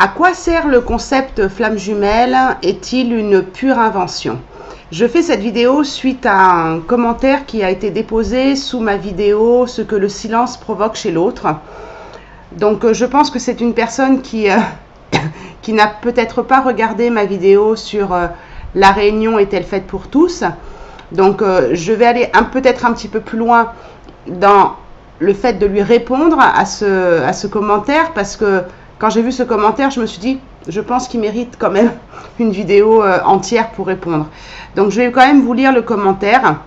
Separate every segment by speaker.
Speaker 1: À quoi sert le concept flamme jumelle? Est-il une pure invention? Je fais cette vidéo suite à un commentaire qui a été déposé sous ma vidéo « Ce que le silence provoque chez l'autre ». Donc je pense que c'est une personne qui n'a peut-être pas regardé ma vidéo sur la réunion est-elle faite pour tous. Donc je vais aller peut-être un petit peu plus loin dans le fait de lui répondre à ce commentaire, parce que quand j'ai vu ce commentaire, je me suis dit, je pense qu'il mérite quand même une vidéo entière pour répondre. Donc je vais quand même vous lire le commentaire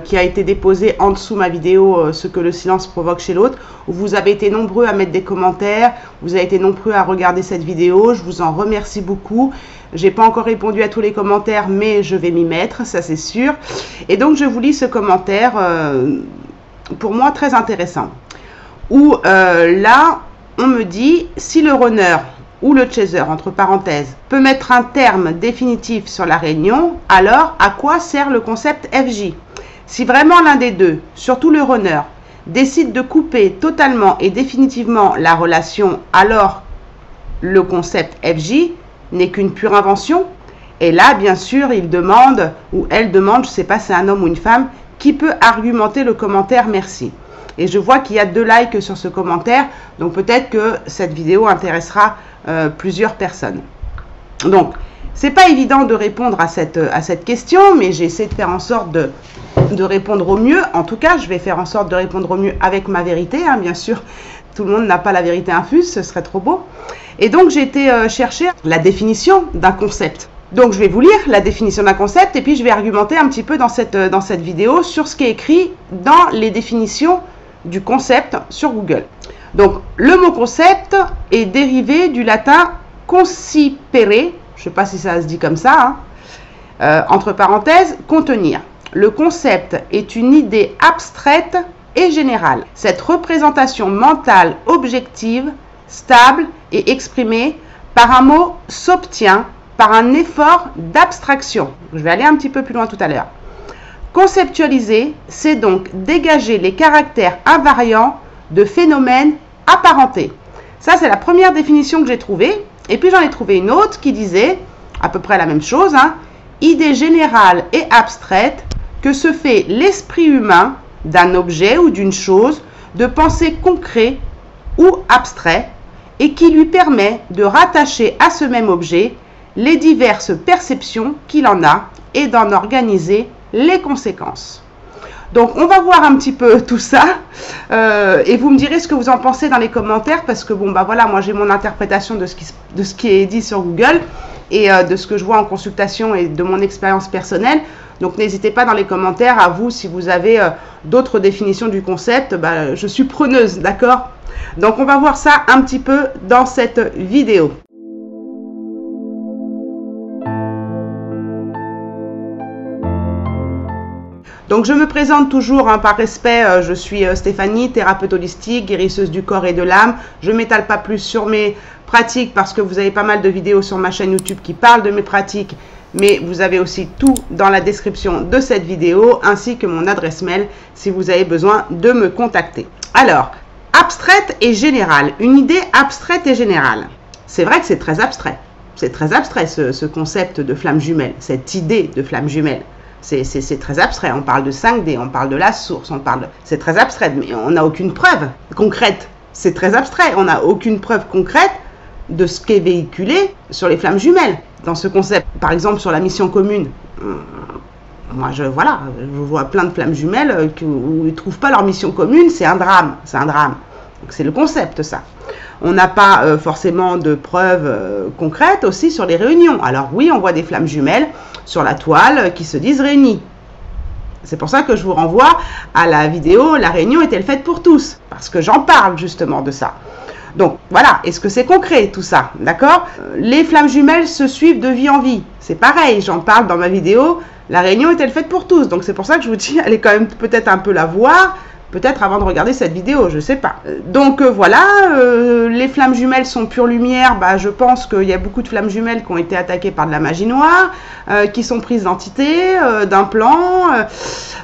Speaker 1: qui a été déposé en dessous ma vidéo, ce que le silence provoque chez l'autre. Vous avez été nombreux à mettre des commentaires, vous avez été nombreux à regarder cette vidéo, je vous en remercie beaucoup. J'ai pas encore répondu à tous les commentaires, mais je vais m'y mettre, ça c'est sûr. Et donc je vous lis ce commentaire, pour moi très intéressant, où là on me dit, si le runner ou le chaser, entre parenthèses, peut mettre un terme définitif sur la réunion, alors à quoi sert le concept FJ? Si vraiment l'un des deux, surtout le runner, décide de couper totalement et définitivement la relation, alors le concept FJ n'est qu'une pure invention. Et là, bien sûr, il demande, ou elle demande, je ne sais pas si c'est un homme ou une femme, qui peut argumenter le commentaire, merci. Et je vois qu'il y a 2 likes sur ce commentaire, donc peut-être que cette vidéo intéressera plusieurs personnes. Donc, c'est pas évident de répondre à cette question, mais j'ai essayé de faire en sorte de répondre au mieux. En tout cas, je vais faire en sorte de répondre au mieux avec ma vérité, hein, bien sûr. Tout le monde n'a pas la vérité infuse, ce serait trop beau. Et donc, j'ai été chercher la définition d'un concept. Donc, je vais vous lire la définition d'un concept et puis je vais argumenter un petit peu dans cette vidéo sur ce qui est écrit dans les définitions du concept sur Google. Donc, le mot concept est dérivé du latin concipere, je ne sais pas si ça se dit comme ça, hein, entre parenthèses, contenir. Le concept est une idée abstraite et générale. Cette représentation mentale objective, stable et exprimée par un mot s'obtient par un effort d'abstraction. Je vais aller un petit peu plus loin tout à l'heure. Conceptualiser, c'est donc dégager les caractères invariants de phénomènes apparentés. Ça, c'est la première définition que j'ai trouvée. Et puis, j'en ai trouvé une autre qui disait à peu près la même chose, hein, idée générale et abstraite que se fait l'esprit humain d'un objet ou d'une chose de pensée concret ou abstrait et qui lui permet de rattacher à ce même objet les diverses perceptions qu'il en a et d'en organiser les conséquences. Donc, on va voir un petit peu tout ça et vous me direz ce que vous en pensez dans les commentaires, parce que bon, bah voilà, moi j'ai mon interprétation de ce qui est dit sur Google et de ce que je vois en consultation et de mon expérience personnelle. Donc, n'hésitez pas dans les commentaires à vous, si vous avez d'autres définitions du concept, bah, je suis preneuse, d'accord? Donc, on va voir ça un petit peu dans cette vidéo. Donc, je me présente toujours hein, par respect, je suis Stéphanie, thérapeute holistique, guérisseuse du corps et de l'âme. Je ne m'étale pas plus sur mes pratiques parce que vous avez pas mal de vidéos sur ma chaîne YouTube qui parlent de mes pratiques, mais vous avez aussi tout dans la description de cette vidéo, ainsi que mon adresse mail si vous avez besoin de me contacter. Alors, abstraite et générale, une idée abstraite et générale. C'est vrai que c'est très abstrait. C'est très abstrait ce concept de flamme jumelle, cette idée de flamme jumelle. C'est très abstrait, on parle de 5D, on parle de la source, c'est très abstrait, mais on n'a aucune preuve concrète. C'est très abstrait, on n'a aucune preuve concrète de ce qui est véhiculé sur les flammes jumelles. Dans ce concept, par exemple sur la mission commune, moi je vois plein de flammes jumelles où ils ne trouvent pas leur mission commune, c'est un drame, c'est un drame. Donc c'est le concept ça. On n'a pas forcément de preuves concrètes aussi sur les réunions. Alors oui, on voit des flammes jumelles sur la toile qui se disent réunies. C'est pour ça que je vous renvoie à la vidéo « La réunion est-elle faite pour tous ?» parce que j'en parle justement de ça. Donc voilà, est-ce que c'est concret tout ça? D'accord? Les flammes jumelles se suivent de vie en vie. C'est pareil, j'en parle dans ma vidéo « La réunion est-elle faite pour tous ?» Donc c'est pour ça que je vous dis, allez quand même peut-être un peu la voir, peut-être avant de regarder cette vidéo, je sais pas. Donc voilà, les flammes jumelles sont pure lumière. Bah, je pense qu'il y a beaucoup de flammes jumelles qui ont été attaquées par de la magie noire, qui sont prises d'entités, d'implants.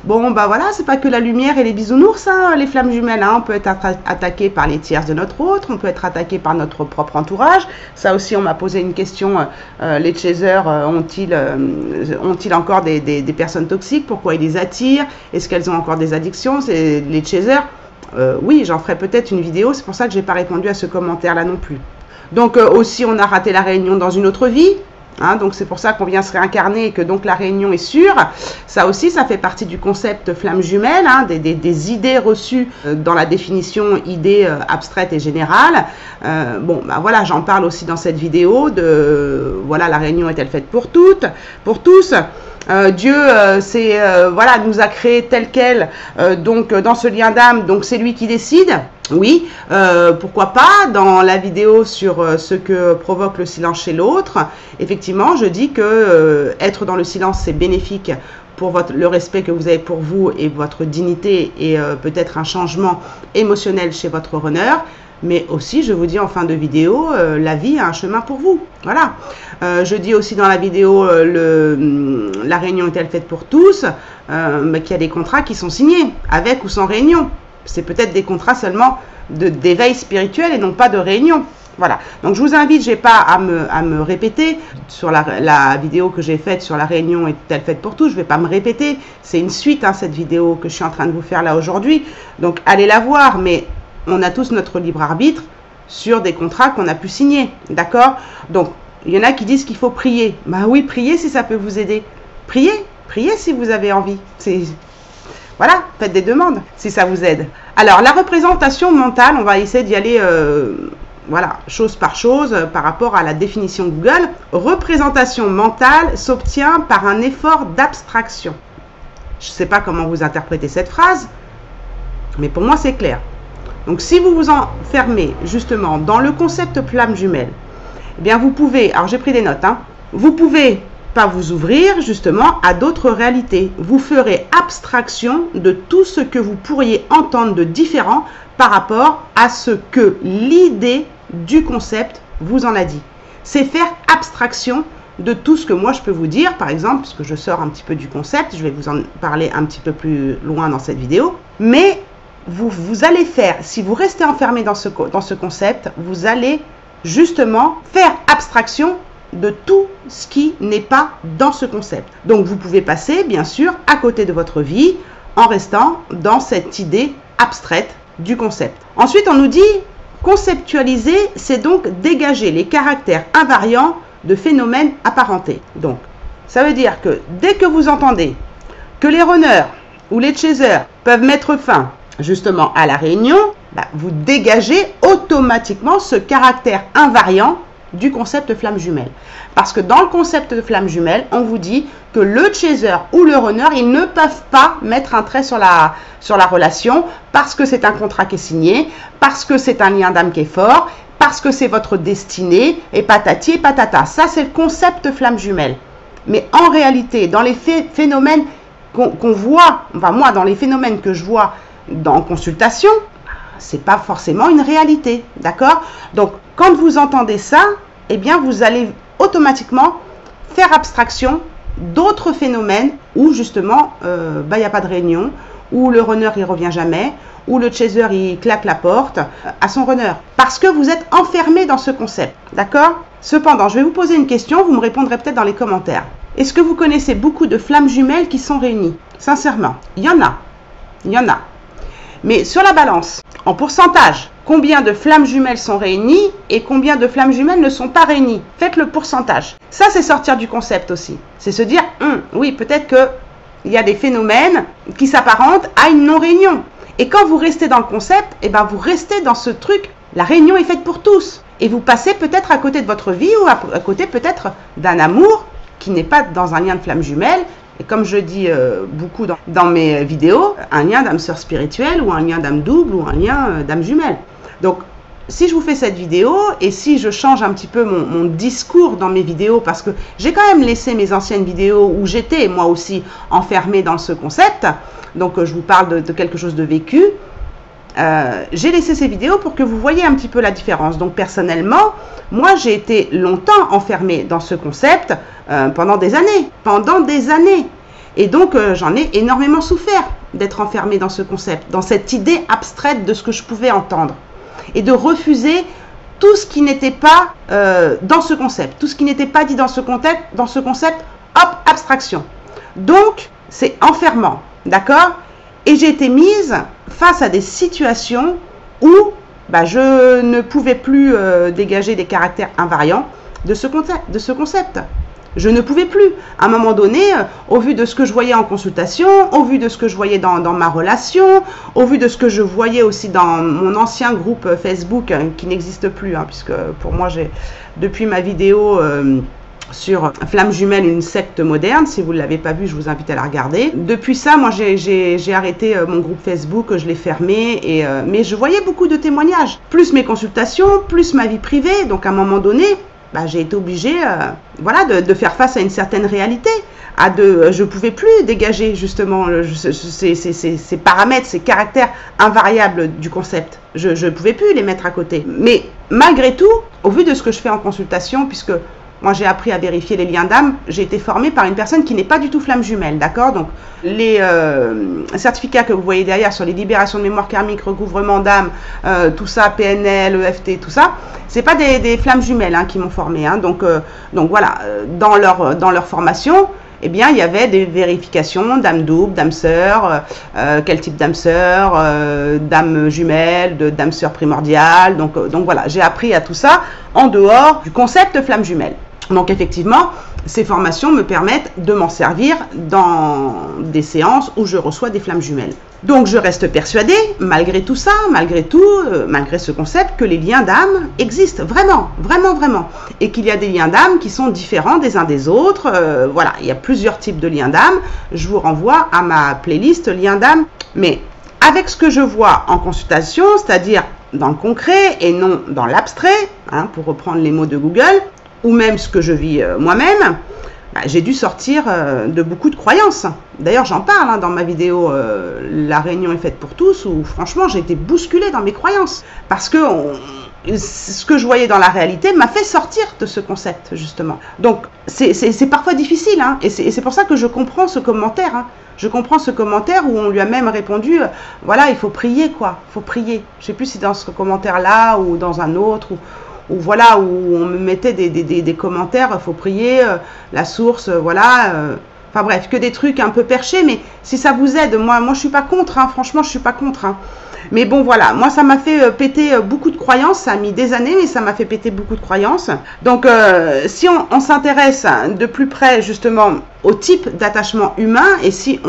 Speaker 1: Bon, bah voilà, c'est pas que la lumière et les bisounours, hein, les flammes jumelles. Hein. On peut être attaqué par les tierces de notre autre, on peut être attaqué par notre propre entourage. Ça aussi, on m'a posé une question. Les chasers ont-ils encore des personnes toxiques? Pourquoi ils les attirent? Est-ce qu'elles ont encore des addictions? C'est les chasers. Oui, j'en ferai peut-être une vidéo. C'est pour ça que j'ai pas répondu à ce commentaire-là non plus. Donc aussi, on a raté la réunion dans une autre vie. Hein, donc c'est pour ça qu'on vient se réincarner et que donc la réunion est sûre. Ça aussi, ça fait partie du concept flamme jumelle, hein, des idées reçues dans la définition idées abstraites et générales. Bon, bah voilà, j'en parle aussi dans cette vidéo de voilà, la réunion est-elle faite pour toutes, pour tous. Dieu voilà, nous a créés tel quel, donc dans ce lien d'âme, donc c'est lui qui décide. Oui, pourquoi pas, dans la vidéo sur ce que provoque le silence chez l'autre, effectivement, je dis que être dans le silence, c'est bénéfique pour le respect que vous avez pour vous et votre dignité et peut-être un changement émotionnel chez votre runner. Mais aussi, je vous dis en fin de vidéo, la vie a un chemin pour vous. Voilà. Je dis aussi dans la vidéo, la réunion est-elle faite pour tous, qu'il y a des contrats qui sont signés, avec ou sans réunion. C'est peut-être des contrats seulement d'éveil spirituel et non pas de réunion. Voilà. Donc, je vous invite, j'ai pas à me répéter sur la vidéo que j'ai faite sur la réunion est-elle faite pour tous. Je vais pas me répéter. C'est une suite, hein, cette vidéo que je suis en train de vous faire là aujourd'hui. Donc, allez la voir, mais on a tous notre libre arbitre sur des contrats qu'on a pu signer, d'accord? Donc, il y en a qui disent qu'il faut prier. Bah oui, priez si ça peut vous aider. Priez, priez si vous avez envie. Voilà, faites des demandes si ça vous aide. Alors, la représentation mentale, on va essayer d'y aller, voilà, chose par chose par rapport à la définition Google. Représentation mentale s'obtient par un effort d'abstraction. Je ne sais pas comment vous interprétez cette phrase, mais pour moi, c'est clair. Donc, si vous vous enfermez justement dans le concept flamme jumelle, eh bien, vous pouvez, alors j'ai pris des notes, hein, vous pouvez pas vous ouvrir justement à d'autres réalités. Vous ferez abstraction de tout ce que vous pourriez entendre de différent par rapport à ce que l'idée du concept vous en a dit. C'est faire abstraction de tout ce que moi je peux vous dire, par exemple, puisque je sors un petit peu du concept, je vais vous en parler un petit peu plus loin dans cette vidéo, mais vous allez faire, si vous restez enfermé dans ce concept, vous allez justement faire abstraction de tout ce qui n'est pas dans ce concept. Donc vous pouvez passer bien sûr à côté de votre vie en restant dans cette idée abstraite du concept. Ensuite on nous dit conceptualiser, c'est donc dégager les caractères invariants de phénomènes apparentés. Donc ça veut dire que dès que vous entendez que les runners ou les chasers peuvent mettre fin justement à la réunion, bah, vous dégagez automatiquement ce caractère invariant du concept flamme jumelle. Parce que dans le concept de flamme jumelle, on vous dit que le chaser ou le runner, ils ne peuvent pas mettre un trait sur la relation parce que c'est un contrat qui est signé, parce que c'est un lien d'âme qui est fort, parce que c'est votre destinée, et patati et patata. Ça, c'est le concept flamme jumelle. Mais en réalité, dans les phénomènes qu'on voit, enfin moi, dans les phénomènes que je vois en consultation, c'est pas forcément une réalité, d'accord? Donc, quand vous entendez ça, eh bien, vous allez automatiquement faire abstraction d'autres phénomènes où, justement, il n'y a pas de réunion, où le runner, il revient jamais, où le chaser, il claque la porte à son runner. Parce que vous êtes enfermé dans ce concept, d'accord? Cependant, je vais vous poser une question, vous me répondrez peut-être dans les commentaires. Est-ce que vous connaissez beaucoup de flammes jumelles qui sont réunies? Sincèrement, il y en a. Il y en a. Mais sur la balance, en pourcentage, combien de flammes jumelles sont réunies et combien de flammes jumelles ne sont pas réunies? Faites le pourcentage. Ça, c'est sortir du concept aussi. C'est se dire, oui, peut-être qu'il y a des phénomènes qui s'apparentent à une non-réunion. Et quand vous restez dans le concept, eh ben, vous restez dans ce truc, la réunion est faite pour tous. Et vous passez peut-être à côté de votre vie ou à côté peut-être d'un amour qui n'est pas dans un lien de flamme jumelle. Et comme je dis beaucoup dans mes vidéos, un lien d'âme sœur spirituelle ou un lien d'âme double ou un lien d'âme jumelle. Donc, si je vous fais cette vidéo et si je change un petit peu mon discours dans mes vidéos, parce que j'ai quand même laissé mes anciennes vidéos où j'étais moi aussi enfermée dans ce concept, donc je vous parle de quelque chose de vécu, j'ai laissé ces vidéos pour que vous voyez un petit peu la différence. Donc personnellement, moi j'ai été longtemps enfermée dans ce concept pendant des années. Et donc j'en ai énormément souffert d'être enfermée dans ce concept, dans cette idée abstraite de ce que je pouvais entendre. Et de refuser tout ce qui n'était pas dans ce concept, tout ce qui n'était pas dit dans ce concept, hop, abstraction. Donc, c'est enfermant, d'accord? Et j'ai été mise face à des situations où je ne pouvais plus dégager des caractères invariants de ce concept. Je ne pouvais plus. À un moment donné, au vu de ce que je voyais en consultation, au vu de ce que je voyais dans ma relation, au vu de ce que je voyais aussi dans mon ancien groupe Facebook, qui n'existe plus, puisque pour moi, depuis ma vidéo sur Flamme Jumelle, une secte moderne, si vous ne l'avez pas vu, je vous invite à la regarder. Depuis ça, moi, j'ai arrêté mon groupe Facebook, je l'ai fermé, mais je voyais beaucoup de témoignages. Plus mes consultations, plus ma vie privée, donc à un moment donné, j'ai été obligée de faire face à une certaine réalité. Je ne pouvais plus dégager justement ces paramètres, ces caractères invariables du concept. Je ne pouvais plus les mettre à côté. Mais malgré tout, au vu de ce que je fais en consultation, puisque moi j'ai appris à vérifier les liens d'âme, j'ai été formée par une personne qui n'est pas du tout flamme jumelle, d'accord? Donc les certificats que vous voyez derrière sur les libérations de mémoire karmique, recouvrement d'âme, tout ça, PNL, EFT, tout ça, c'est pas des flammes jumelles qui m'ont formée. Donc voilà, dans leur formation, eh bien, il y avait des vérifications d'âme double, d'âme sœur, quel type d'âme sœur, d'âme jumelle, d'âme sœur primordiale. Donc voilà, j'ai appris à tout ça en dehors du concept flamme jumelle. Donc effectivement, ces formations me permettent de m'en servir dans des séances où je reçois des flammes jumelles. Donc je reste persuadée, malgré tout ça, malgré ce concept, que les liens d'âme existent vraiment, vraiment, vraiment. Et qu'il y a des liens d'âme qui sont différents des uns des autres. Voilà, il y a plusieurs types de liens d'âme. Je vous renvoie à ma playlist liens d'âme. Mais avec ce que je vois en consultation, c'est-à-dire dans le concret et non dans l'abstrait, pour reprendre les mots de Google, ou même ce que je vis moi-même, j'ai dû sortir de beaucoup de croyances. D'ailleurs, j'en parle dans ma vidéo La réunion est faite pour tous, où franchement, j'ai été bousculée dans mes croyances. Parce que ce que je voyais dans la réalité m'a fait sortir de ce concept, justement. Donc, c'est parfois difficile, et c'est pour ça que je comprends ce commentaire. Je comprends ce commentaire où on lui a même répondu, voilà, il faut prier, quoi. Il faut prier. Je ne sais plus si dans ce commentaire-là ou dans un autre, où voilà, où on me mettait des commentaires, il faut prier, la source, voilà. Enfin bref, que des trucs un peu perchés, mais si ça vous aide, moi je suis pas contre, franchement, je suis pas contre. Mais bon, voilà, moi ça m'a fait péter beaucoup de croyances, ça a mis des années, mais ça m'a fait péter beaucoup de croyances. Donc, si on s'intéresse de plus près, justement, au type d'attachement humain, et si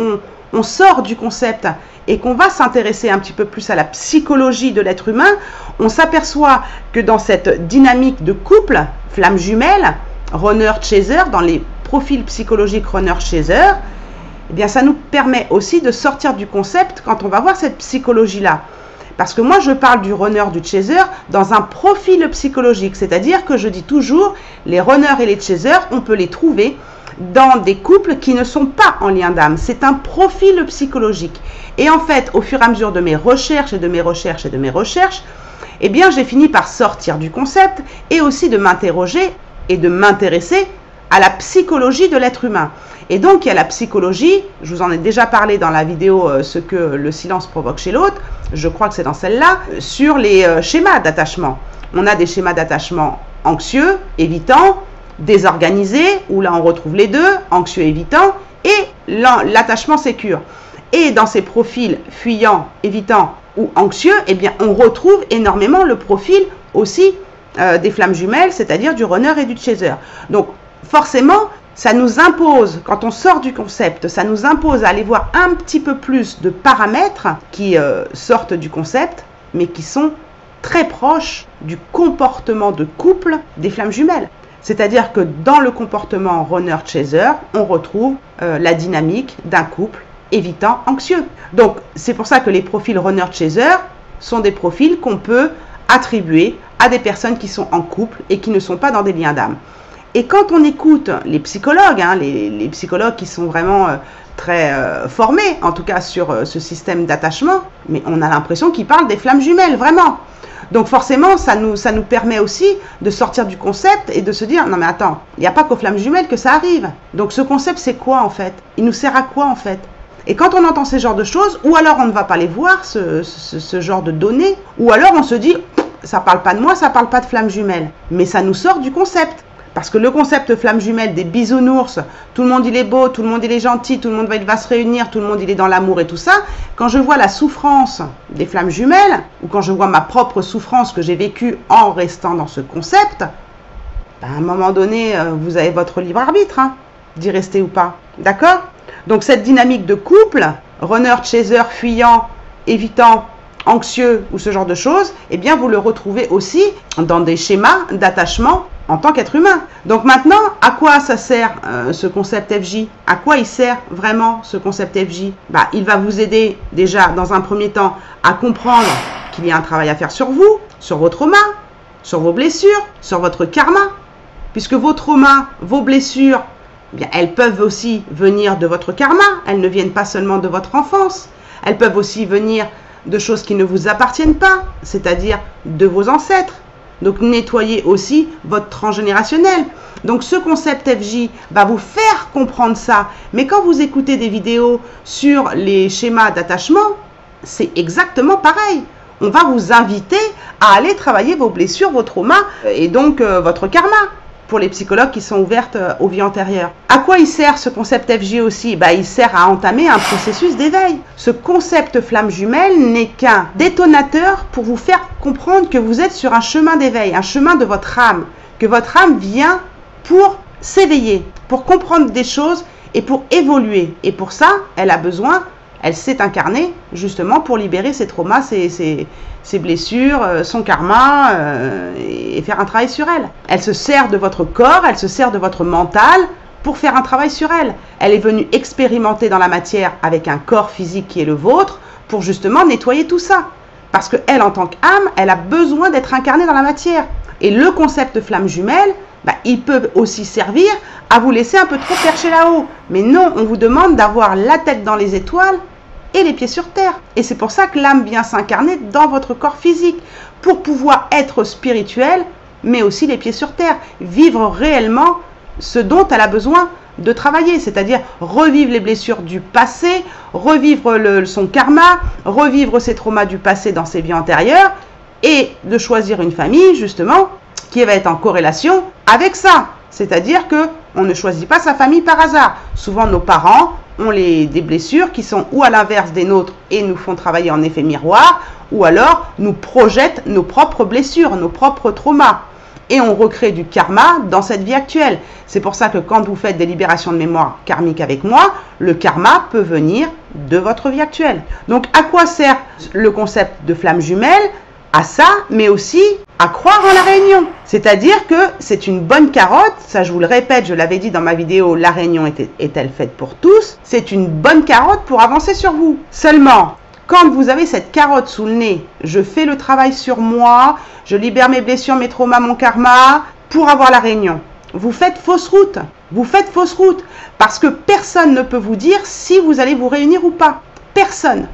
Speaker 1: on sort du concept et qu'on va s'intéresser un petit peu plus à la psychologie de l'être humain, on s'aperçoit que dans cette dynamique de couple, flamme jumelle, runner-chaser, dans les profils psychologiques runner-chaser, eh bien ça nous permet aussi de sortir du concept quand on va voir cette psychologie-là. Parce que moi, je parle du runner, du chaser dans un profil psychologique, c'est-à-dire que je dis toujours, les runners et les chasers, on peut les trouver dans des couples qui ne sont pas en lien d'âme. C'est un profil psychologique. Et en fait, au fur et à mesure de mes recherches et de mes recherches et de mes recherches, eh bien, j'ai fini par sortir du concept et aussi de m'interroger et de m'intéresser à la psychologie de l'être humain. Et donc, il y a la psychologie, je vous en ai déjà parlé dans la vidéo ce que le silence provoque chez l'autre, je crois que c'est dans celle-là, sur les schémas d'attachement. On a des schémas d'attachement anxieux, évitants, désorganisés, où là on retrouve les deux, anxieux, évitant, et l'attachement sécure. Et dans ces profils fuyants, évitants ou anxieux, eh bien on retrouve énormément le profil aussi des flammes jumelles, c'est-à-dire du runner et du chaser. Donc forcément, ça nous impose, quand on sort du concept, ça nous impose à aller voir un petit peu plus de paramètres qui sortent du concept, mais qui sont très proches du comportement de couple des flammes jumelles. C'est-à-dire que dans le comportement runner-chaser, on retrouve la dynamique d'un couple évitant anxieux. Donc, c'est pour ça que les profils runner-chaser sont des profils qu'on peut attribué à des personnes qui sont en couple et qui ne sont pas dans des liens d'âme. Et quand on écoute les psychologues, hein, les psychologues qui sont vraiment très formés, en tout cas sur ce système d'attachement, mais on a l'impression qu'ils parlent des flammes jumelles, vraiment. Donc forcément, ça nous permet aussi de sortir du concept et de se dire, non mais attends, il n'y a pas qu'aux flammes jumelles que ça arrive. Donc ce concept, c'est quoi en fait? Il nous sert à quoi en fait? Et quand on entend ces genres de choses, ou alors on ne va pas les voir, ce genre de données, ou alors on se dit, ça parle pas de moi, ça parle pas de flammes jumelles. Mais ça nous sort du concept. Parce que le concept flamme jumelle des bisounours, tout le monde il est beau, tout le monde il est gentil, tout le monde va se réunir, tout le monde il est dans l'amour et tout ça, quand je vois la souffrance des flammes jumelles, ou quand je vois ma propre souffrance que j'ai vécue en restant dans ce concept, ben à un moment donné, vous avez votre libre arbitre, hein, d'y rester ou pas. D'accord? Donc cette dynamique de couple, runner, chaser, fuyant, évitant, anxieux ou ce genre de choses, eh bien vous le retrouvez aussi dans des schémas d'attachement en tant qu'être humain. Donc maintenant, à quoi ça sert ce concept FJ? À quoi il sert vraiment ce concept FJ? Bah, il va vous aider déjà dans un premier temps à comprendre qu'il y a un travail à faire sur vous, sur vos traumas, sur vos blessures, sur votre karma, puisque vos traumas, vos blessures, eh bien, elles peuvent aussi venir de votre karma, elles ne viennent pas seulement de votre enfance, elles peuvent aussi venir de choses qui ne vous appartiennent pas, c'est-à-dire de vos ancêtres. Donc nettoyez aussi votre transgénérationnel. Donc ce concept FJ va vous faire comprendre ça. Mais quand vous écoutez des vidéos sur les schémas d'attachement, c'est exactement pareil. On va vous inviter à aller travailler vos blessures, vos traumas et donc votre karma. Pour les psychologues qui sont ouvertes aux vies antérieures. À quoi il sert ce concept FJ aussi? Bah, il sert à entamer un processus d'éveil. Ce concept flamme jumelle n'est qu'un détonateur pour vous faire comprendre que vous êtes sur un chemin d'éveil, un chemin de votre âme, que votre âme vient pour s'éveiller, pour comprendre des choses et pour évoluer. Et pour ça, elle a besoin, elle s'est incarnée justement pour libérer ses traumas, ses blessures, son karma et faire un travail sur elle. Elle se sert de votre corps, elle se sert de votre mental pour faire un travail sur elle. Elle est venue expérimenter dans la matière avec un corps physique qui est le vôtre pour justement nettoyer tout ça. Parce qu'elle, en tant qu'âme, elle a besoin d'être incarnée dans la matière. Et le concept de flamme jumelle, bah, il peut aussi servir à vous laisser un peu trop percher là-haut. Mais non, on vous demande d'avoir la tête dans les étoiles et les pieds sur terre. Et c'est pour ça que l'âme vient s'incarner dans votre corps physique, pour pouvoir être spirituelle, mais aussi les pieds sur terre, vivre réellement ce dont elle a besoin de travailler, c'est-à-dire revivre les blessures du passé, revivre son karma, revivre ses traumas du passé dans ses vies antérieures, et de choisir une famille, justement, qui va être en corrélation avec ça. C'est-à-dire que on ne choisit pas sa famille par hasard. Souvent, nos parents ont des blessures qui sont ou à l'inverse des nôtres et nous font travailler en effet miroir, ou alors nous projettent nos propres blessures, nos propres traumas. Et on recrée du karma dans cette vie actuelle. C'est pour ça que quand vous faites des libérations de mémoire karmique avec moi, le karma peut venir de votre vie actuelle. Donc à quoi sert le concept de flamme jumelle? À ça, mais aussi à croire en la réunion. C'est-à-dire que c'est une bonne carotte, ça je vous le répète, je l'avais dit dans ma vidéo, la réunion est-elle faite pour tous? C'est une bonne carotte pour avancer sur vous. Seulement, quand vous avez cette carotte sous le nez, je fais le travail sur moi, je libère mes blessures, mes traumas, mon karma, pour avoir la réunion. Vous faites fausse route. Vous faites fausse route. Parce que personne ne peut vous dire si vous allez vous réunir ou pas. Personne.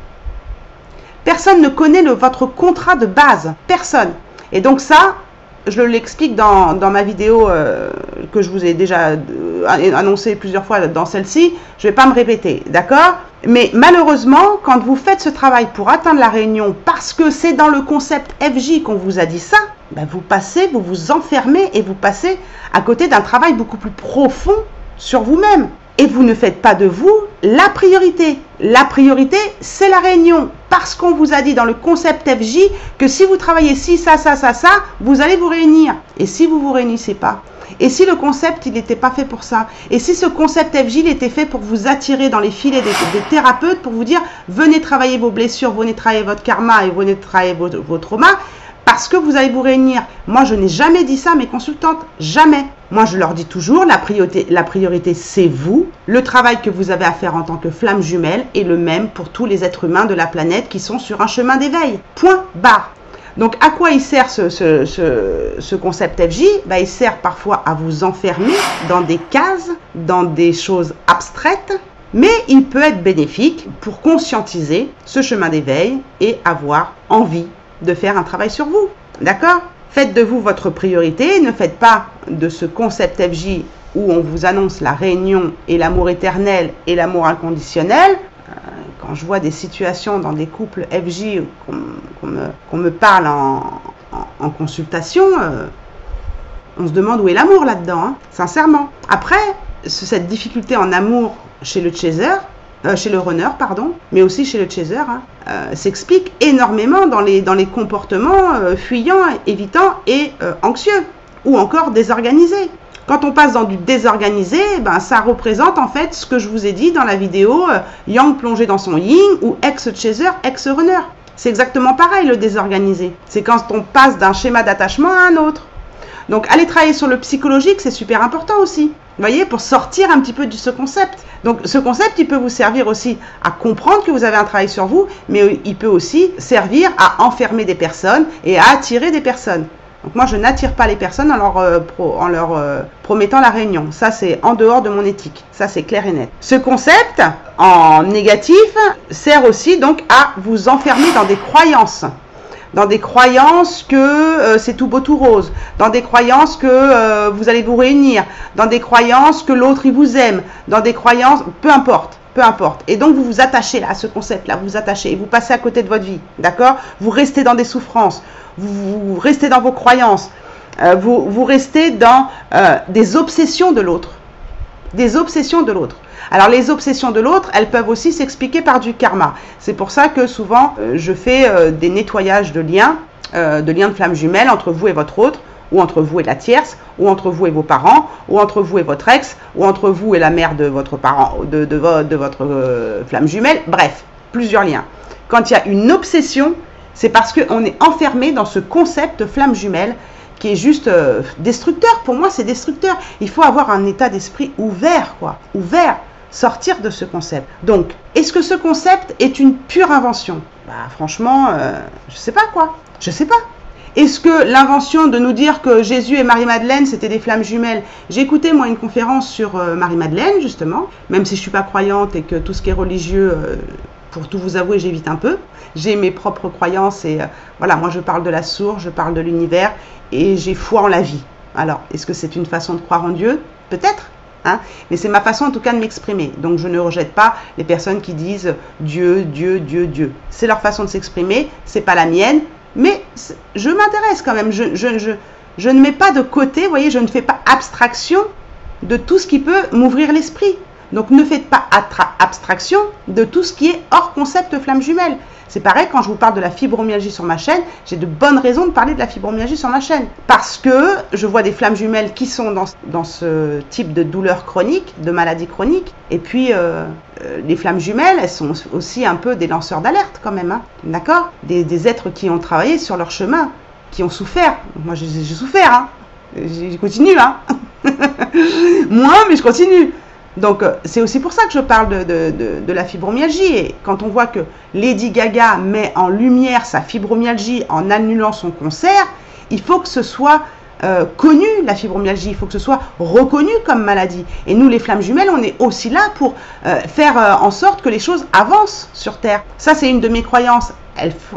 Speaker 1: Personne ne connaît votre contrat de base. Personne. Et donc ça, je l'explique dans ma vidéo que je vous ai déjà annoncé plusieurs fois dans celle-ci. Je ne vais pas me répéter, d'accord? Mais malheureusement, quand vous faites ce travail pour atteindre la réunion, parce que c'est dans le concept FJ qu'on vous a dit ça, ben vous vous enfermez et vous passez à côté d'un travail beaucoup plus profond sur vous-même. Et vous ne faites pas de vous la priorité. La priorité, c'est la réunion. Parce qu'on vous a dit dans le concept FJ que si vous travaillez ci, ça, vous allez vous réunir. Et si vous ne vous réunissez pas? Et si le concept, il n'était pas fait pour ça? Et si ce concept FJ, il était fait pour vous attirer dans les filets des thérapeutes, pour vous dire, venez travailler vos blessures, venez travailler votre karma et venez travailler vos traumas, parce que vous allez vous réunir. Moi, je n'ai jamais dit ça à mes consultantes. Jamais. Moi, je leur dis toujours, la priorité, c'est vous. Le travail que vous avez à faire en tant que flamme jumelle est le même pour tous les êtres humains de la planète qui sont sur un chemin d'éveil. Point barre. Donc, à quoi il sert ce concept FJ? Il sert parfois à vous enfermer dans des cases, dans des choses abstraites, mais il peut être bénéfique pour conscientiser ce chemin d'éveil et avoir envie de faire un travail sur vous. D'accord? Faites de vous votre priorité, ne faites pas de ce concept FJ où on vous annonce la réunion et l'amour éternel et l'amour inconditionnel. Quand je vois des situations dans des couples FJ qu'on me parle en consultation, on se demande où est l'amour là-dedans, hein, sincèrement. Après, cette difficulté en amour chez le chaser, chez le runner, pardon, mais aussi chez le chaser, s'explique énormément dans les comportements fuyants, évitants et anxieux, ou encore désorganisés. Quand on passe dans du désorganisé, ça représente en fait ce que je vous ai dit dans la vidéo Yang plongé dans son yin ou ex-chaser, ex-runner. C'est exactement pareil le désorganisé. C'est quand on passe d'un schéma d'attachement à un autre. Donc aller travailler sur le psychologique, c'est super important aussi. Vous voyez, pour sortir un petit peu de ce concept. Donc ce concept, il peut vous servir aussi à comprendre que vous avez un travail sur vous, mais il peut aussi servir à enfermer des personnes et à attirer des personnes. Donc moi, je n'attire pas les personnes en leur promettant la réunion. Ça, c'est en dehors de mon éthique. Ça, c'est clair et net. Ce concept, en négatif, sert aussi donc à vous enfermer dans des croyances. Dans des croyances que c'est tout beau, tout rose. Dans des croyances que vous allez vous réunir. Dans des croyances que l'autre, il vous aime. Dans des croyances, peu importe. Peu importe. Et donc, vous vous attachez là, à ce concept-là. Vous vous attachez et vous passez à côté de votre vie. D'accord? Vous restez dans des souffrances. Vous restez dans vos croyances. Vous restez dans des obsessions de l'autre. Des obsessions de l'autre. Alors, les obsessions de l'autre, elles peuvent aussi s'expliquer par du karma. C'est pour ça que souvent, je fais des nettoyages de liens de flammes jumelles entre vous et votre autre, ou entre vous et la tierce, ou entre vous et vos parents, ou entre vous et votre ex, ou entre vous et la mère de votre parent, de votre flamme jumelle. Bref, plusieurs liens. Quand il y a une obsession, c'est parce qu'on est enfermé dans ce concept flamme jumelle qui est juste destructeur. Pour moi, c'est destructeur. Il faut avoir un état d'esprit ouvert, quoi. Ouvert. Sortir de ce concept. Donc, est-ce que ce concept est une pure invention? Franchement, je sais pas, quoi. Je sais pas. Est-ce que l'invention de nous dire que Jésus et Marie-Madeleine, c'était des flammes jumelles? J'ai écouté, moi, une conférence sur Marie-Madeleine, justement, même si je suis pas croyante et que tout ce qui est religieux, pour tout vous avouer, j'évite un peu. J'ai mes propres croyances et voilà, moi, je parle de la source, je parle de l'univers et j'ai foi en la vie. Alors, est-ce que c'est une façon de croire en Dieu? Peut-être. Hein, mais c'est ma façon en tout cas de m'exprimer. Donc je ne rejette pas les personnes qui disent Dieu, Dieu, Dieu, Dieu. C'est leur façon de s'exprimer, c'est pas la mienne. Mais je m'intéresse quand même. Je ne mets pas de côté, vous voyez, je ne fais pas abstraction de tout ce qui peut m'ouvrir l'esprit. Donc ne faites pas abstraction de tout ce qui est hors concept flamme jumelle. C'est pareil quand je vous parle de la fibromyalgie sur ma chaîne, j'ai de bonnes raisons de parler de la fibromyalgie sur ma chaîne. Parce que je vois des flammes jumelles qui sont dans ce type de douleur chronique, de maladie chronique. Et puis les flammes jumelles, elles sont aussi un peu des lanceurs d'alerte quand même. Hein, d'accord? Des êtres qui ont travaillé sur leur chemin, qui ont souffert. Moi j'ai souffert, hein. Je continue, hein. Moi, mais je continue. Donc, c'est aussi pour ça que je parle de la fibromyalgie. Et quand on voit que Lady Gaga met en lumière sa fibromyalgie en annulant son concert, il faut que ce soit connu, la fibromyalgie. Il faut que ce soit reconnu comme maladie. Et nous, les flammes jumelles, on est aussi là pour faire en sorte que les choses avancent sur Terre. Ça, c'est une de mes croyances.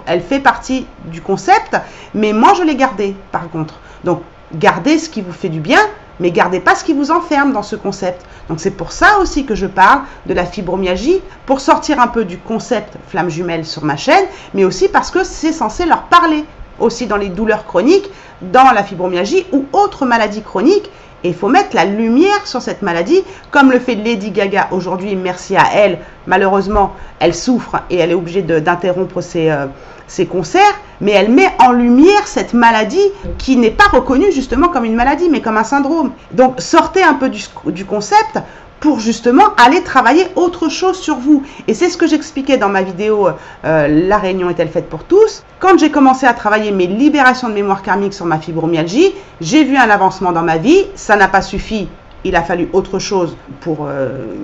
Speaker 1: Elle fait partie du concept, mais moi, je l'ai gardée, par contre. Donc, gardez ce qui vous fait du bien, mais gardez pas ce qui vous enferme dans ce concept. Donc c'est pour ça aussi que je parle de la fibromyalgie, pour sortir un peu du concept flamme jumelle sur ma chaîne, mais aussi parce que c'est censé leur parler aussi dans les douleurs chroniques, dans la fibromyalgie ou autres maladies chroniques. Et il faut mettre la lumière sur cette maladie, comme le fait Lady Gaga aujourd'hui, merci à elle. Malheureusement, elle souffre et elle est obligée d'interrompre ses concerts, mais elle met en lumière cette maladie qui n'est pas reconnue justement comme une maladie, mais comme un syndrome. Donc, sortez un peu du concept pour justement aller travailler autre chose sur vous. Et c'est ce que j'expliquais dans ma vidéo La réunion est-elle faite pour tous? Quand j'ai commencé à travailler mes libérations de mémoire karmique sur ma fibromyalgie, j'ai vu un avancement dans ma vie. Ça n'a pas suffi. Il a fallu autre chose pour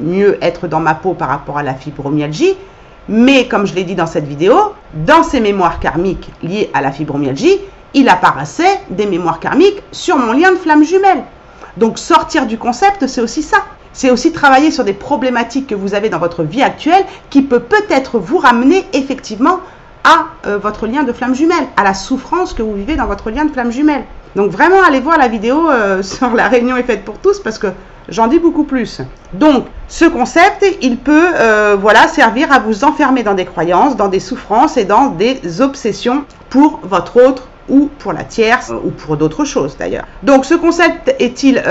Speaker 1: mieux être dans ma peau par rapport à la fibromyalgie. Mais comme je l'ai dit dans cette vidéo, dans ces mémoires karmiques liées à la fibromyalgie, il apparaissait des mémoires karmiques sur mon lien de flamme jumelle. Donc sortir du concept, c'est aussi ça. C'est aussi travailler sur des problématiques que vous avez dans votre vie actuelle qui peut-être vous ramener effectivement à votre lien de flamme jumelle, à la souffrance que vous vivez dans votre lien de flamme jumelle. Donc vraiment, allez voir la vidéo sur la réunion est faite pour tous parce que j'en dis beaucoup plus. Donc, ce concept, il peut voilà, servir à vous enfermer dans des croyances, dans des souffrances et dans des obsessions pour votre autre ou pour la tierce ou pour d'autres choses d'ailleurs. Donc, ce concept est-il,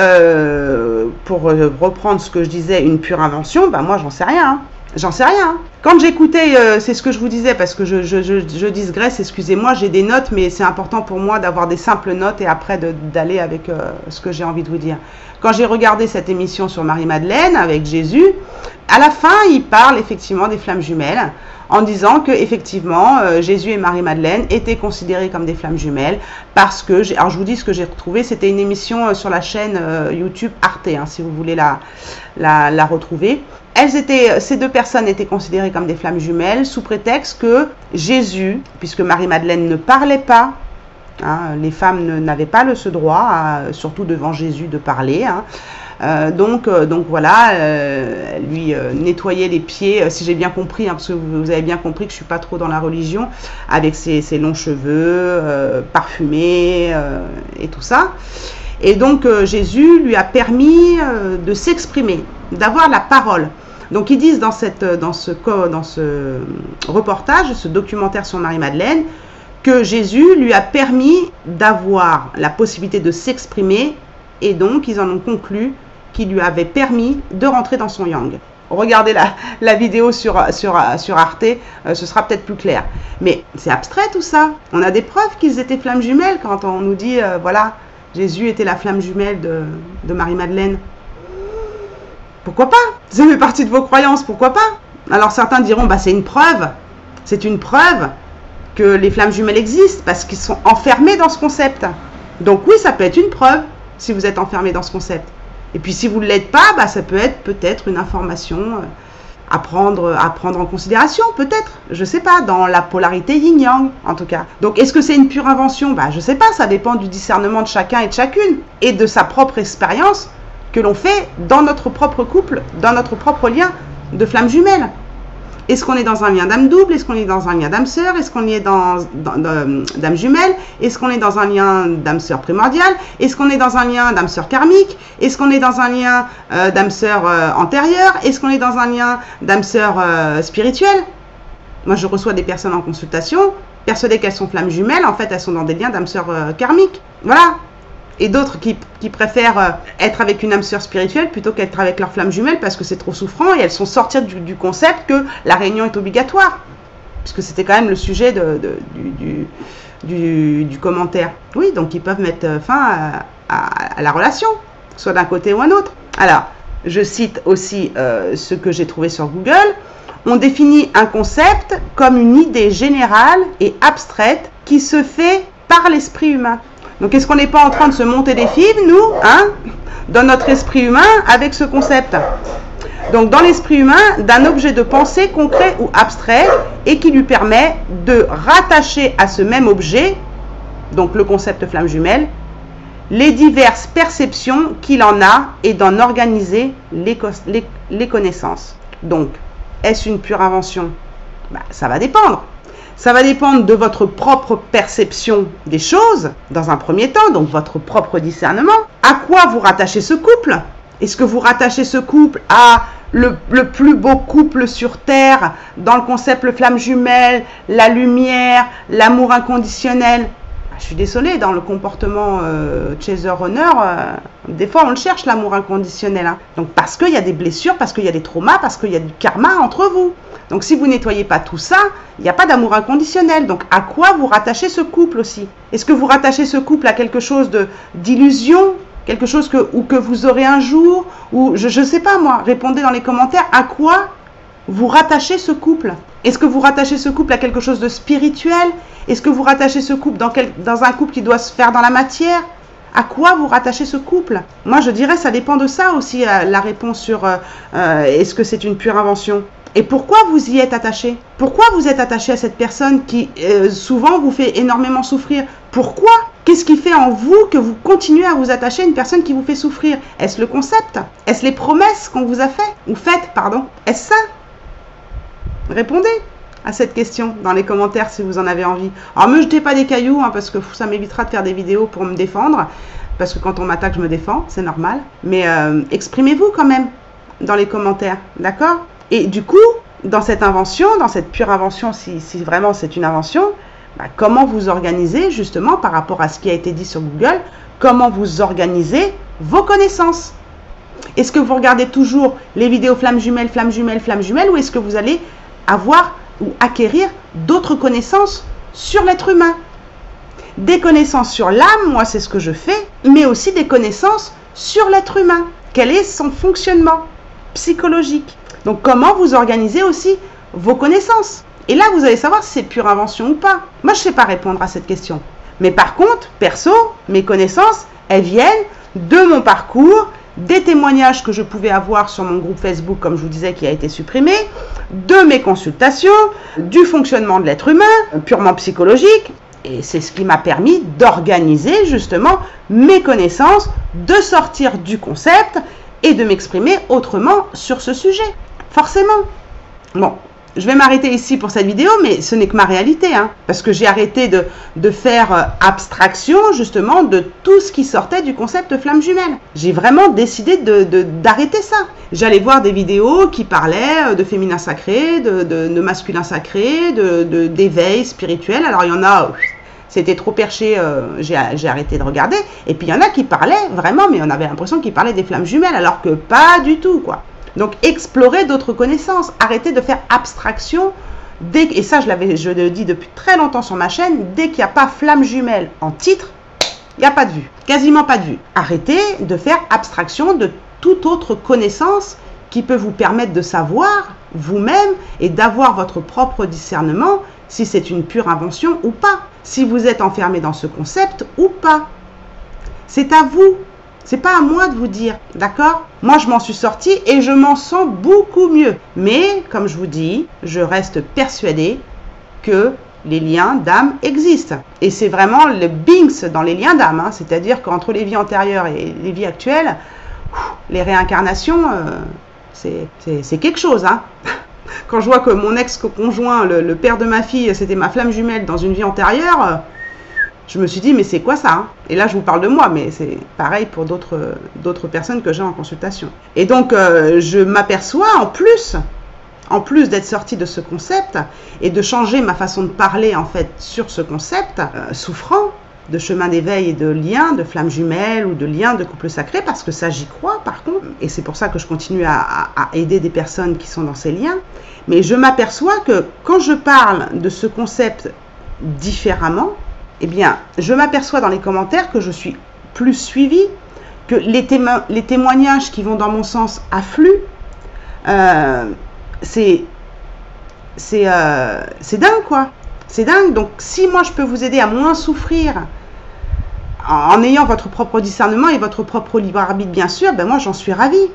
Speaker 1: pour reprendre ce que je disais, une pure invention? Ben moi, j'en sais rien. Hein. J'en sais rien. Hein. Quand j'écoutais, c'est ce que je vous disais, parce que je digresse, excusez-moi, j'ai des notes, mais c'est important pour moi d'avoir des simples notes et après d'aller avec ce que j'ai envie de vous dire. Quand j'ai regardé cette émission sur Marie-Madeleine avec Jésus, à la fin, il parle effectivement des flammes jumelles, en disant que effectivement Jésus et Marie-Madeleine étaient considérés comme des flammes jumelles, parce que, alors je vous dis ce que j'ai retrouvé, c'était une émission sur la chaîne YouTube Arte, hein, si vous voulez la retrouver. Ces deux personnes étaient considérées comme des flammes jumelles sous prétexte que Jésus, puisque Marie-Madeleine ne parlait pas, hein, les femmes n'avaient pas ce droit, surtout devant Jésus, de parler. Hein. Donc voilà, lui nettoyait les pieds, si j'ai bien compris, hein, parce que vous avez bien compris que je ne suis pas trop dans la religion, avec ses longs cheveux, parfumés et tout ça. Et donc Jésus lui a permis de s'exprimer, d'avoir la parole. Donc ils disent dans ce reportage, ce documentaire sur Marie-Madeleine, que Jésus lui a permis d'avoir la possibilité de s'exprimer et donc ils en ont conclu qu'il lui avait permis de rentrer dans son yang. Regardez la vidéo sur Arte, ce sera peut-être plus clair. Mais c'est abstrait tout ça. On a des preuves qu'ils étaient flammes jumelles quand on nous dit, voilà, Jésus était la flamme jumelle de Marie-Madeleine. Pourquoi pas? Ça fait partie de vos croyances, pourquoi pas? Alors certains diront, bah c'est une preuve. C'est une preuve que les flammes jumelles existent parce qu'ils sont enfermés dans ce concept. Donc oui, ça peut être une preuve si vous êtes enfermé dans ce concept. Et puis si vous ne l'êtes pas, bah, ça peut être peut-être une information à prendre en considération, peut-être, je ne sais pas, dans la polarité yin-yang en tout cas. Donc est-ce que c'est une pure invention? Bah, je ne sais pas, ça dépend du discernement de chacun et de chacune et de sa propre expérience que l'on fait dans notre propre couple, dans notre propre lien de flamme jumelle. Est-ce qu'on est dans un lien d'âme double? Est-ce qu'on est dans un lien d'âme sœur? Est-ce qu'on est dans d'âme jumelle? Est-ce qu'on est dans un lien d'âme sœur primordiale? Est-ce qu'on est dans un lien d'âme sœur karmique? Est-ce qu'on est dans un lien d'âme sœur antérieure? Est-ce qu'on est dans un lien d'âme sœur spirituelle? Moi, je reçois des personnes en consultation, persuadées qu'elles sont flammes jumelles. En fait, elles sont dans des liens d'âme sœur karmique. Voilà. Et d'autres qui préfèrent être avec une âme sœur spirituelle plutôt qu'être avec leur flamme jumelle parce que c'est trop souffrant et elles sont sorties du concept que la réunion est obligatoire. Puisque c'était quand même le sujet du commentaire. Oui, donc ils peuvent mettre fin à la relation, soit d'un côté ou d'un autre. Alors, je cite aussi ce que j'ai trouvé sur Google. On définit un concept comme une idée générale et abstraite qui se fait par l'esprit humain. Donc, est-ce qu'on n'est pas en train de se monter des films, nous, hein, dans notre esprit humain, avec ce concept? Donc, dans l'esprit humain, d'un objet de pensée concret ou abstrait, et qui lui permet de rattacher à ce même objet, donc le concept flamme jumelle, les diverses perceptions qu'il en a et d'en organiser les connaissances. Donc, est-ce une pure invention? Bah, ça va dépendre. Ça va dépendre de votre propre perception des choses, dans un premier temps, donc votre propre discernement. À quoi vous rattachez ce couple? Est-ce que vous rattachez ce couple à le plus beau couple sur Terre, dans le concept le flamme jumelle, la lumière, l'amour inconditionnel? Je suis désolée, dans le comportement chaser-runner, des fois on le cherche l'amour inconditionnel. Hein. Donc parce qu'il y a des blessures, parce qu'il y a des traumas, parce qu'il y a du karma entre vous. Donc si vous nettoyez pas tout ça, il n'y a pas d'amour inconditionnel. Donc à quoi vous rattachez ce couple aussi? Est-ce que vous rattachez ce couple à quelque chose d'illusion? Quelque chose que vous aurez un jour? Ou je ne sais pas moi, répondez dans les commentaires à quoi vous rattachez ce couple. Est-ce que vous rattachez ce couple à quelque chose de spirituel? Est-ce que vous rattachez ce couple dans un couple qui doit se faire dans la matière? À quoi vous rattachez ce couple? Moi, je dirais ça dépend de ça aussi, la réponse sur est-ce que c'est une pure invention? Et pourquoi vous y êtes attaché? Pourquoi vous êtes attaché à cette personne qui souvent vous fait énormément souffrir? Pourquoi? Qu'est-ce qui fait en vous que vous continuez à vous attacher à une personne qui vous fait souffrir? Est-ce le concept? Est-ce les promesses qu'on vous a faites, pardon? Est-ce ça? Répondez à cette question dans les commentaires si vous en avez envie. Alors, me jetez pas des cailloux, hein, parce que ça m'évitera de faire des vidéos pour me défendre. Parce que quand on m'attaque, je me défends, c'est normal. Mais exprimez-vous quand même dans les commentaires, d'accord? Et du coup, dans cette invention, dans cette pure invention, si vraiment c'est une invention, comment vous organisez justement par rapport à ce qui a été dit sur Google, comment vous organisez vos connaissances? Est-ce que vous regardez toujours les vidéos flammes jumelles, ou est-ce que vous allez avoir ou acquérir d'autres connaissances sur l'être humain? Des connaissances sur l'âme, moi c'est ce que je fais, mais aussi des connaissances sur l'être humain. Quel est son fonctionnement psychologique? Donc comment vous organisez aussi vos connaissances? Et là, vous allez savoir si c'est pure invention ou pas. Moi, je ne sais pas répondre à cette question. Mais par contre, perso, mes connaissances, elles viennent de mon parcours, des témoignages que je pouvais avoir sur mon groupe Facebook, comme je vous disais, qui a été supprimé, de mes consultations, du fonctionnement de l'être humain, purement psychologique. Et c'est ce qui m'a permis d'organiser justement mes connaissances, de sortir du concept et de m'exprimer autrement sur ce sujet. Forcément. Bon. Je vais m'arrêter ici pour cette vidéo, mais ce n'est que ma réalité, hein, parce que j'ai arrêté de faire abstraction, justement, de tout ce qui sortait du concept de flamme jumelle. J'ai vraiment décidé d'arrêter ça. J'allais voir des vidéos qui parlaient de féminin sacré, de masculin sacré, d'éveil spirituel. Alors, il y en a... C'était trop perché, j'ai arrêté de regarder. Et puis, il y en a qui parlaient vraiment, mais on avait l'impression qu'ils parlaient des flammes jumelles, alors que pas du tout, quoi. Donc, explorer d'autres connaissances. Arrêtez de faire abstraction. Et ça, je le dis depuis très longtemps sur ma chaîne, dès qu'il n'y a pas flamme jumelle en titre, il n'y a pas de vue. Quasiment pas de vue. Arrêtez de faire abstraction de toute autre connaissance qui peut vous permettre de savoir vous-même et d'avoir votre propre discernement si c'est une pure invention ou pas. Si vous êtes enfermé dans ce concept ou pas. C'est à vous. C'est pas à moi de vous dire, d'accord? Moi, je m'en suis sortie et je m'en sens beaucoup mieux. Mais, comme je vous dis, je reste persuadée que les liens d'âme existent. Et c'est vraiment le binks dans les liens d'âme. Hein. C'est-à-dire qu'entre les vies antérieures et les vies actuelles, les réincarnations, c'est quelque chose. Hein. Quand je vois que mon ex-conjoint, le père de ma fille, c'était ma flamme jumelle dans une vie antérieure... Je me suis dit, mais c'est quoi ça, hein? Et là, je vous parle de moi, mais c'est pareil pour d'autres personnes que j'ai en consultation. Et donc, je m'aperçois, en plus d'être sortie de ce concept et de changer ma façon de parler, en fait, sur ce concept, souffrant de chemin d'éveil et de lien, de flamme jumelle ou de lien de couple sacré, parce que ça, j'y crois, par contre. Et c'est pour ça que je continue à aider des personnes qui sont dans ces liens. Mais je m'aperçois que quand je parle de ce concept différemment, eh bien, je m'aperçois dans les commentaires que je suis plus suivie, que les témoignages qui vont dans mon sens affluent. C'est dingue, quoi. C'est dingue. Donc, si moi, je peux vous aider à moins souffrir en ayant votre propre discernement et votre propre libre arbitre, bien sûr, ben moi, j'en suis ravie.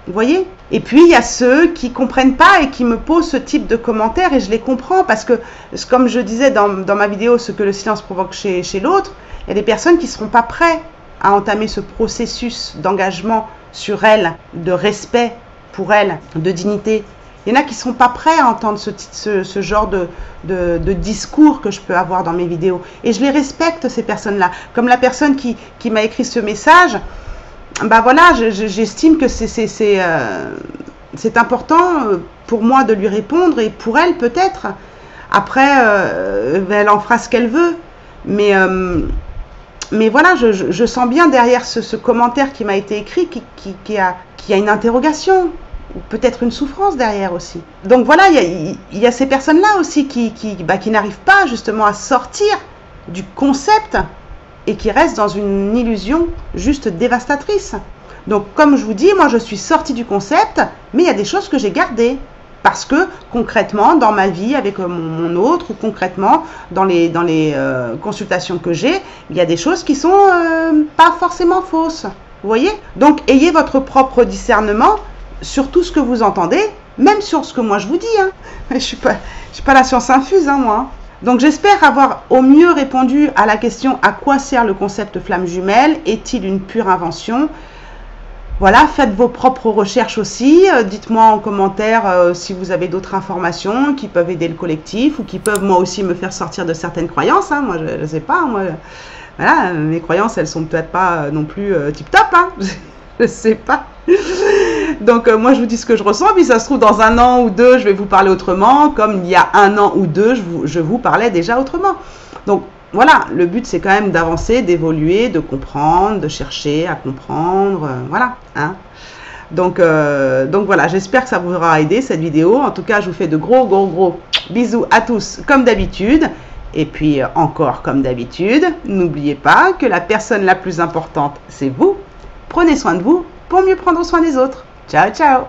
Speaker 1: Vous voyez? Et puis, il y a ceux qui ne comprennent pas et qui me posent ce type de commentaires et je les comprends parce que, comme je disais dans ma vidéo, ce que le silence provoque chez l'autre, il y a des personnes qui ne seront pas prêtes à entamer ce processus d'engagement sur elles, de respect pour elles, de dignité. Il y en a qui ne sont pas prêts à entendre ce genre de discours que je peux avoir dans mes vidéos. Et je les respecte, ces personnes-là. Comme la personne qui m'a écrit ce message, ben voilà, j'estime que c'est important pour moi de lui répondre et pour elle peut-être. Après, elle en fera ce qu'elle veut. Mais voilà, je sens bien derrière ce commentaire qui m'a été écrit qu'il y a une interrogation. Ou peut-être une souffrance derrière aussi. Donc voilà, il y a ces personnes-là aussi qui n'arrivent pas justement à sortir du concept et qui restent dans une illusion juste dévastatrice. Donc comme je vous dis, moi je suis sortie du concept, mais il y a des choses que j'ai gardées. Parce que concrètement, dans ma vie avec mon autre, ou concrètement dans les consultations que j'ai, il y a des choses qui sont pas forcément fausses. Vous voyez? Donc ayez votre propre discernement sur tout ce que vous entendez même sur ce que moi je vous dis. Hein. Je suis pas la science infuse, hein, moi. Donc j'espère avoir au mieux répondu à la question à quoi sert le concept flamme jumelle? Est-il une pure invention? Voilà, faites vos propres recherches aussi. Dites-moi en commentaire si vous avez d'autres informations qui peuvent aider le collectif ou qui peuvent moi aussi me faire sortir de certaines croyances. Hein. Moi, je ne sais pas. Moi, voilà, mes croyances, elles sont peut-être pas non plus tip-top. Hein. Je ne sais pas. Donc, moi, je vous dis ce que je ressens. Puis, ça se trouve, dans 1 an ou 2, je vais vous parler autrement. Comme il y a 1 an ou 2, je vous parlais déjà autrement. Donc, voilà, le but c'est quand même d'avancer, d'évoluer, de comprendre, de chercher à comprendre, voilà. Hein. Donc voilà, j'espère que ça vous aura aidé cette vidéo. En tout cas, je vous fais de gros bisous à tous comme d'habitude. Et puis encore comme d'habitude, n'oubliez pas que la personne la plus importante, c'est vous. Prenez soin de vous pour mieux prendre soin des autres. Ciao, ciao!